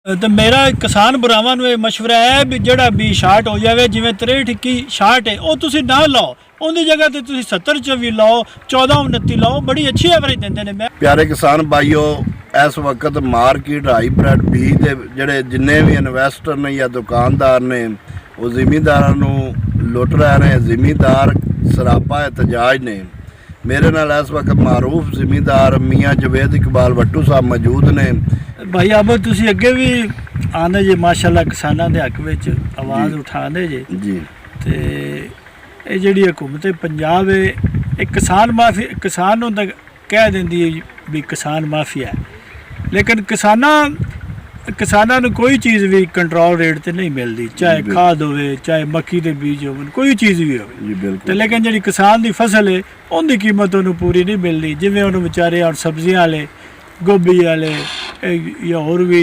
तो मेरा किसान भरावां नूं इह मशवरा है भी जिहड़ा बी शार्ट हो जाए जिवें 63 शार्ट है वो तुसीं ना लाओ, उनकी जगह ते तुसीं 70-24 लाओ, 14-29 लाओ, बड़ी अच्छी एवरेज दिंदे ने। मैं प्यारे किसान भाईओ, इस वक्त मार्केट हाईब्रिड बीज दे जिहड़े जिन्ने भी इन्वेस्टर ने या दुकानदार ने वो जिमीदारां नूं लुट रहे ने। जिमीदार सरापा एहतजाज ने। मेरे नाल इस वक्त मारूफ जिमीदार मियाँ जवेद इकबाल वट्टू साहब मौजूद ने। भाई अहमद तुसीं अगे भी आने जे माशाअल्लाह किसानां दे हक विच आवाज़ उठाने जे जी। ते ये जिहड़ी हुकूमत पंजाब है एक किसान माफी किसान नूं तां कह दिंदी है भी किसान माफिया है, लेकिन किसानां नूं कोई चीज़ भी कंट्रोल रेट ते नहीं मिलती, चाहे खाद होवे चाहे मक्की दे बीज होवन कोई चीज़ भी होवे। ते लेकिन जिहड़ी किसान दी फसल है उनकी कीमत उन्होंने पूरी नहीं मिलती। जिवें उन्होंने बेचारे और सब्जियां वाले गोभी वाले या होर भी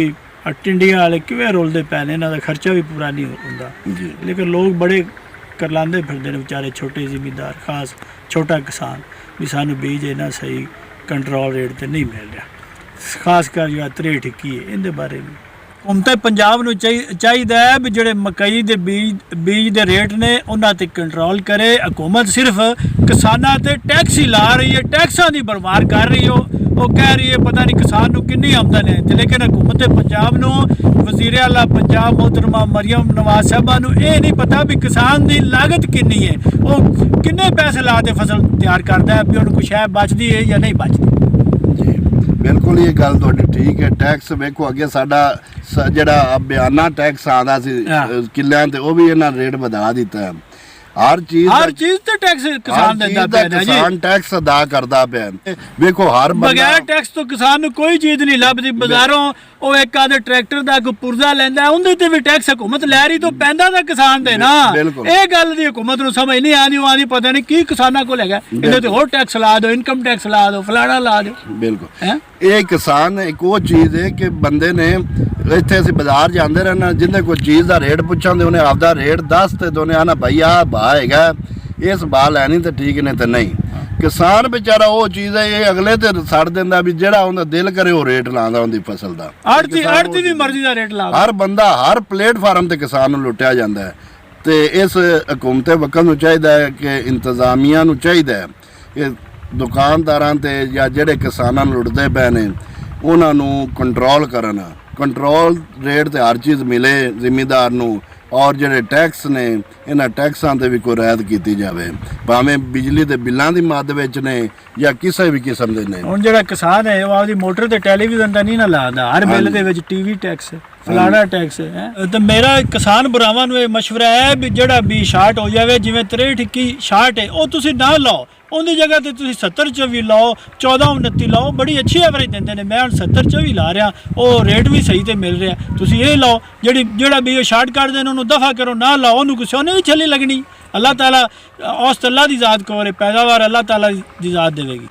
टिंडियां वाले किवें रुलदे पै ने, इन्हां दा खर्चा भी पूरा नहीं हुंदा। लेकिन लोग बड़े करलांदे फिरदे ने बेचारे छोटे जिमीदार, खास छोटा किसान भी सानूं बीज इन्ना सही कंट्रोल रेट ते नहीं मिल रहा, खास कर जो 63 है इहदे बारे में हुकूमत पंजाब नूं चाहिदा है भी जिहड़े मकई दे बीज दे रेट ने उन्हां ते कंट्रोल करे। हुकूमत सिर्फ किसानां ते टैक्स ही ला रही है, टैक्सां दी भरमार कर रही हो। वो कह रही है पता नहीं किसान नूं किन्नी आमदन है, लेकिन हुकूमत पंजाब नूं वज़ीर आला पंजाब मोहतरमा मरियम नवाज साहबा नूं ये नहीं पता भी किसान की लागत किन्नी है, वो किन्ने पैसे ला के फसल तैयार करता है भी उन्हें कुछ है बचती है या नहीं बचती। जी बिल्कुल ये गल तुहाडी ठीक है। टैक्स वेखो अगे साडा जिहड़ा बयाना टैक्स आंदा सी किल्लियां ते वो भी इन्हां रेट वधा दिता है। हर चीज ते टैक्स किसान दिंदा पिया जी, किसान टैक्स अदा करदा पिया। वेखो हर बगैर टैक्स तो किसान नूं कोई चीज़ नहीं लभदी। बाजारों वो एक आधे ट्रैक्टर दा कोई पुर्जा लैंदा उहदे ते भी टैक्स हुकूमत लै रही, तो पैंदा तां किसान दे ना। ये गल दी हुकूमत नूं समझ नहीं आंदी, वो आंदी पता नहीं की किसानां कोल हैगा, इहदे ते होर टैक्स ला दो, इनकम टैक्स ला दो, फलाना ला दो। बिल्कुल ये किसान एक वो चीज़ है कि बंदे ने इत्थे असीं बाजार जांदे रहना, जिंदे कोई चीज़ दा रेट पुछांदे उन्हें आपदा रेट दस ते उन्हें आना भाई आ भाव हैगा इस भाव लैनी तो ठीक ने तो नहीं। किसान बेचारा वो चीज़ है ये अगले ते सड़ दिंदा भी जेड़ा उनका दिल करे वो रेट लांदा उनकी फसल दा। आड़ती भी मर्जी दा रेट ला। हर बंदा हर प्लेटफार्म ते किसान नूं लुटिया जांदा है। ते इस हुकूमत वक्त नूं चाहिदा है कि इंतजामिया नूं चाहिदा है कि दुकानदारां ते या जेड़े किसानां नूं लुटदे पए ने उन्हां नूं कंट्रोल करन, कंट्रोल रेट ते हर चीज़ मिले जिमीदार नूं, और जिहड़े टैक्स ने इन्हां टैक्सां ते भी कोई रियायत कीती जावे, भावें बिजली दे बिल्लां दी मद विच ने या किसी भी किस्म दे ने। हुण जिहड़ा किसान है वो आपदी मोटर ते टैलीविजन दा नहीं ना लादा, हर बिल दे विच टीवी टैक्स फलाना टैक्स है। तो मेरा किसान भरावां नूं मशवरा है भी जिहड़ा बी शार्ट हो जाए जिवें 63 शार्ट है वो तुसीं ना लाओ, उनकी जगह ते तुसीं 70-24 लाओ, 14-29 लाओ, बड़ी अच्छी एवरेज दिंदे ने। मैं हुण 70-24 ला रहा, वो रेट भी सही ते मिल रहा। तुसीं ये लाओ जिहड़ा बी शार्ट कटदे ने उन्होंने दफा करो, ना लाओ, उन्होंने कुछ उन्हें भी छली लगनी। अल्लाह ताला औसत अल्लाह दी ज़ात कोल, पैदावार अल्लाह ताला दी ज़ात देवेगी।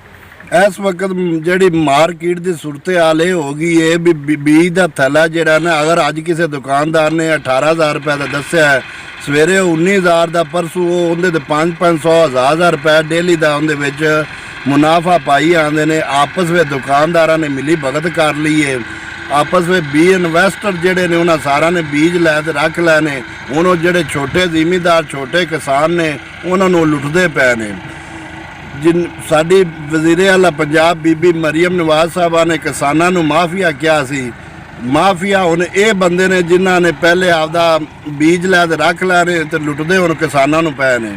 इस वक्त जिहड़ी मार्केट की सूरत हाल ये हो गई है भी बीज का थैला जिहड़ा ना अगर अज किसी दुकानदार ने 18,000 रुपये का दस्सिया है, सवेरे 19,000 का, परसों वो उहदे ते 500-500 1,000 रुपये डेली का उहदे विच मुनाफा पाई आंदे ने। आपस में दुकानदारां ने मिली भगत कर ली है, आपस में बीज इन्वेस्टर जिहड़े ने उन्हां सारा ने बीज लै ते रख लैने। हुण वो जिहड़े छोटे जिमीदार छोटे किसान ने उन्हां नूं लुटदे पए ने। जिन साडी वज़ीर आला पंजाब बीबी मरियम नवाज साहबा ने किसानां नूं माफिया किया सी, माफिया हुण ये बंदे ने जिन्हां ने पहले आपदा बीज लै ते रख लैने ते लुटदे हुण किसानां नूं पए ने।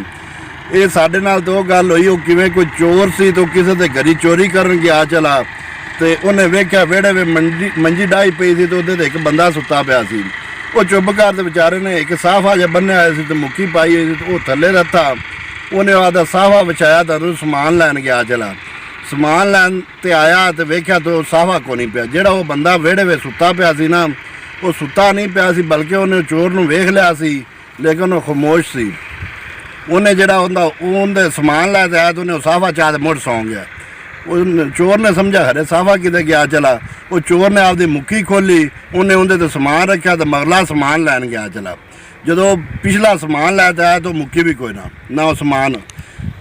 ये साडे नाल तो गल होई, वो किवें कोई चोर सी तो किसी दे घरी चोरी करन गया चला ते उन्हें वेख्या वेड़े में मंजी डाही पई सी तो उहदे ते एक बंदा सुत्ता पिया सी। वो चुप कर ते बेचारे ने एक साफा जिहा बन्निया होया सी ते मुक्की पाई होई सी ते वो थल्ले रत्था, उन्हें आदा साफा बछाया तो समान लैन गया चला। समान लैन ते आया तो वेख्या तो साफा को नहीं पिया, जिहड़ा वो बंदा वेड़े में सुत्ता पिया सी ना वो सुत्ता नहीं पिया सी, बल्कि उन्हें चोर नूं वेख लिया सी, लेकिन वो खामोश सी। उन्हें जिहड़ा उहदे समान लै ते आया तो उन्हें साफा चाह ते मुड़ सौ गया। चोर ने समझा खरे साफा किते गया चला, वो चोर ने आपदी मुक्की खोली, उन्हें उहदे ते समान रखा तो मगला समान लैन गया चला। जो पिछला समान लैता आया तो मुक्की भी कोई ना वो समान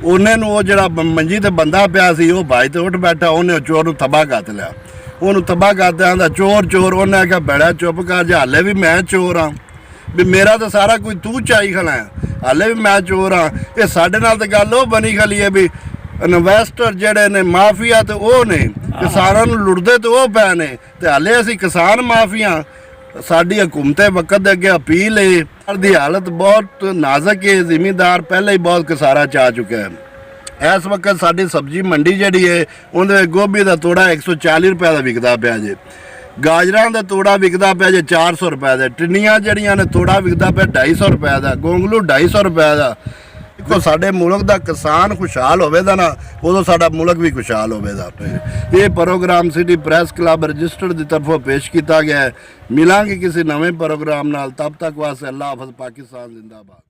उन्हें वो जरा मंजी ते बंदा पिया सी वो भाई ते उठ बैठा, उन्हें चोर नूं थब्बा कत लिया। ਉਹਨੂੰ ਤਬਾਹ ਕਰਦੇ ਆਂਦਾ ਚੋਰ ਚੋਰ। ਉਹਨੇ ਆਖਿਆ ਬੜਾ ਚੁੱਪ ਕਰ ਜਾ, ਹਾਲੇ ਵੀ ਮੈਂ ਚੋਰ ਹਾਂ, ਵੀ ਮੇਰਾ ਤਾਂ ਸਾਰਾ ਕੁਝ ਤੂੰ ਚਾਈ ਖੜਾ ਹੈ, ਹਾਲੇ ਵੀ ਮੈਂ ਚੋਰ ਹਾਂ। ਇਹ ਸਾਡੇ ਨਾਲ ਤਾਂ ਗੱਲ ਉਹ ਬਣੀ ਖਲੀ ਹੈ ਵੀ ਇਨਵੈਸਟਰ ਜਿਹੜੇ ਨੇ ਮਾਫੀਆ ਤੇ ਉਹ ਨੇ, ਕਿਸਾਨਾਂ ਨੂੰ ਲੁੱਟਦੇ ਤੇ ਉਹ ਪਏ ਨੇ, ਤੇ ਹਾਲੇ ਅਸੀਂ ਕਿਸਾਨ ਮਾਫੀਆ। ਸਾਡੀ ਹਕੂਮਤ ਵਕਤ ਦੇ ਅੱਗੇ ਅਪੀਲ ਹੈ, ਦੀ ਹਾਲਤ ਬਹੁਤ ਨਾਜ਼ੁਕ ਹੈ, ਜ਼ਿਮੀਂਦਾਰ ਪਹਿਲਾਂ ਹੀ ਬਹੁਤ ਕਿਸਾਰਾ ਚਾ ਚੁੱਕੇ ਹਨ। ਇਸ ਵਕਤ ਸਾਡੀ ਸਬਜ਼ੀ ਮੰਡੀ ਜਿਹੜੀ ਹੈ ਉਹਦੇ ਵਿੱਚ ਗੋਭੀ ਦਾ ਤੋੜਾ 140 ਰੁਪਏ ਦਾ ਵਿਕਦਾ ਪਿਆ ਜੇ, ਗਾਜਰਾਂ ਦਾ ਤੋੜਾ ਵਿਕਦਾ ਪਿਆ ਜੇ 400 ਰੁਪਏ ਦਾ, ਟਿੰਡੀਆਂ ਜਿਹੜੀਆਂ ਨੇ ਤੋੜਾ ਵਿਕਦਾ ਪਿਆ 250 ਰੁਪਏ ਦਾ, ਗੋਂਗਲੂ 250 ਰੁਪਏ ਦਾ। ਦੇਖੋ ਸਾਡੇ ਮੁਲਕ ਦਾ ਕਿਸਾਨ ਖੁਸ਼ਹਾਲ ਹੋਵੇਗਾ ਨਾ, ਉਦੋਂ ਸਾਡਾ ਮੁਲਕ ਵੀ ਖੁਸ਼ਹਾਲ ਹੋਵੇਗਾ। ਇਹ program city press club registered ਦੀ ਤਰਫੋਂ ਪੇਸ਼ ਕੀਤਾ ਗਿਆ ਹੈ। ਮਿਲਾਂਗੇ ਕਿਸੇ ਨਵੇਂ ਪ੍ਰੋਗਰਾਮ ਨਾਲ, ਤਬ ਤੱਕ ਵਾਸਤੇ ਅੱਲਾਹ ਹਾਫਿਜ਼, ਪਾਕਿਸਤਾਨ ਜ਼ਿੰਦਾਬਾਦ।